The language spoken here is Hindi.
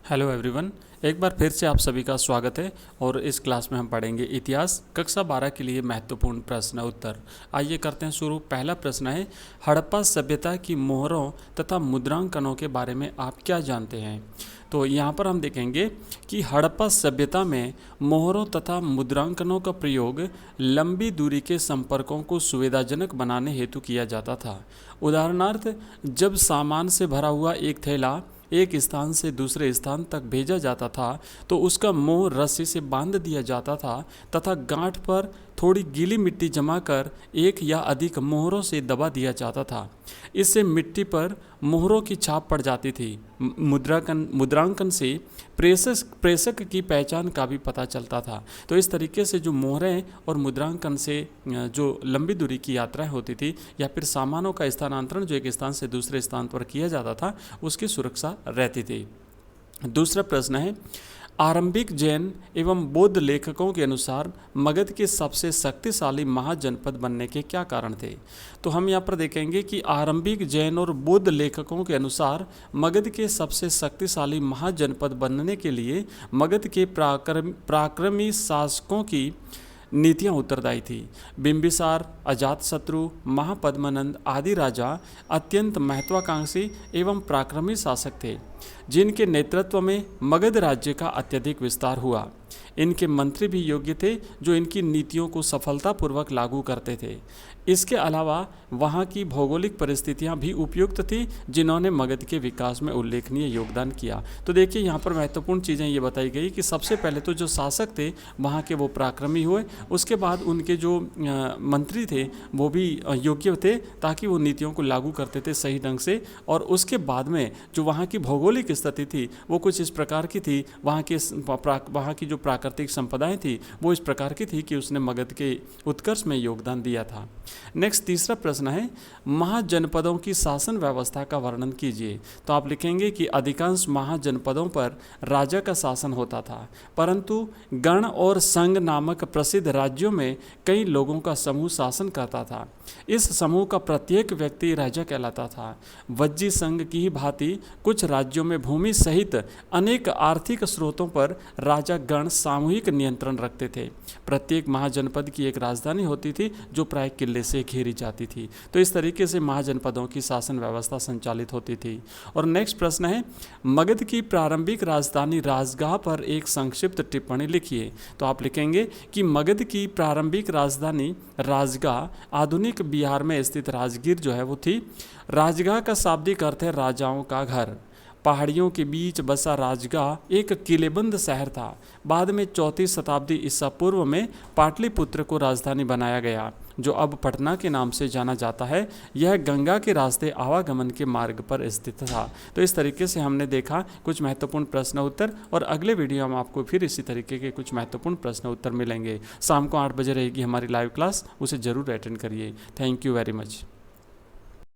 हेलो एवरीवन, एक बार फिर से आप सभी का स्वागत है। और इस क्लास में हम पढ़ेंगे इतिहास कक्षा 12 के लिए महत्वपूर्ण प्रश्न उत्तर। आइए करते हैं शुरू। पहला प्रश्न है, हड़प्पा सभ्यता की मोहरों तथा मुद्रांकनों के बारे में आप क्या जानते हैं। तो यहाँ पर हम देखेंगे कि हड़प्पा सभ्यता में मोहरों तथा मुद्रांकनों का प्रयोग लंबी दूरी के संपर्कों को सुविधाजनक बनाने हेतु किया जाता था। उदाहरणार्थ, जब सामान से भरा हुआ एक थैला एक स्थान से दूसरे स्थान तक भेजा जाता था तो उसका मोह रस्सी से बांध दिया जाता था तथा गांठ पर थोड़ी गीली मिट्टी जमा कर एक या अधिक मोहरों से दबा दिया जाता था। इससे मिट्टी पर मोहरों की छाप पड़ जाती थी। मुद्रांकन से प्रेषक की पहचान का भी पता चलता था। तो इस तरीके से जो मोहरें और मुद्रांकन से जो लंबी दूरी की यात्राएं होती थी या फिर सामानों का स्थानांतरण जो एक स्थान से दूसरे स्थान पर किया जाता था, उसकी सुरक्षा रहती थी। दूसरा प्रश्न है, आरंभिक जैन एवं बौद्ध लेखकों के अनुसार मगध के सबसे शक्तिशाली महाजनपद बनने के क्या कारण थे। तो हम यहाँ पर देखेंगे कि आरंभिक जैन और बौद्ध लेखकों के अनुसार मगध के सबसे शक्तिशाली महाजनपद बनने के लिए मगध के पराक्रमी शासकों की नीतियाँ उत्तरदायी थी। बिंबिसार, अजातशत्रु, महापद्मानंद आदि राजा अत्यंत महत्वाकांक्षी एवं पराक्रमी शासक थे, जिनके नेतृत्व में मगध राज्य का अत्यधिक विस्तार हुआ। इनके मंत्री भी योग्य थे जो इनकी नीतियों को सफलतापूर्वक लागू करते थे। इसके अलावा वहाँ की भौगोलिक परिस्थितियाँ भी उपयुक्त थी, जिन्होंने मगध के विकास में उल्लेखनीय योगदान किया। तो देखिए यहाँ पर महत्वपूर्ण चीज़ें ये बताई गई कि सबसे पहले तो जो शासक थे वहाँ के वो पराक्रमी हुए, उसके बाद उनके जो मंत्री थे वो भी योग्य थे ताकि वो नीतियों को लागू करते थे सही ढंग से। और उसके बाद में जो वहाँ की भौगोलिक स्थिति थी वो कुछ इस प्रकार की थी, वहाँ की जो प्राकृतिक संपदाएं थी वो इस प्रकार की थी कि उसने मगध के उत्कर्ष में योगदान दिया था। नेक्स्ट तीसरा प्रश्न है, महाजनपदों की शासन व्यवस्था का वर्णन कीजिए। तो आप लिखेंगे कि अधिकांश महाजनपदों पर राजा का शासन होता था, परंतु गण और संघ नामक प्रसिद्ध राज्यों में कई लोगों का समूह शासन करता था। इस समूह का प्रत्येक व्यक्ति राजा कहलाता था। वज्जी संघ की ही भांति कुछ राज्यों में भूमि सहित अनेक आर्थिक स्रोतों पर राजा गण सामूहिक नियंत्रण रखते थे। प्रत्येक महाजनपद की एक राजधानी होती थी जो प्राय किले से घेरी जाती थी। तो इस तरीके से महाजनपदों की शासन व्यवस्था संचालित होती थी। और नेक्स्ट प्रश्न है, मगध की प्रारंभिक राजधानी राजगाह पर एक संक्षिप्त टिप्पणी लिखिए। तो आप लिखेंगे कि मगध की प्रारंभिक राजधानी राजगाह आधुनिक बिहार में स्थित राजगीर जो है वो थी। राजगाह का शाब्दिक अर्थ है राजाओं का घर। पहाड़ियों के बीच बसा राजगाह एक किलेबंद शहर था। बाद में 4वीं शताब्दी ईसा पूर्व में पाटलिपुत्र को राजधानी बनाया गया, जो अब पटना के नाम से जाना जाता है। यह गंगा के रास्ते आवागमन के मार्ग पर स्थित था। तो इस तरीके से हमने देखा कुछ महत्वपूर्ण प्रश्न उत्तर, और अगले वीडियो में आपको फिर इसी तरीके के कुछ महत्वपूर्ण प्रश्न उत्तर मिलेंगे। शाम को 8 बजे रहेगी हमारी लाइव क्लास, उसे जरूर अटेंड करिए। Thank you very much.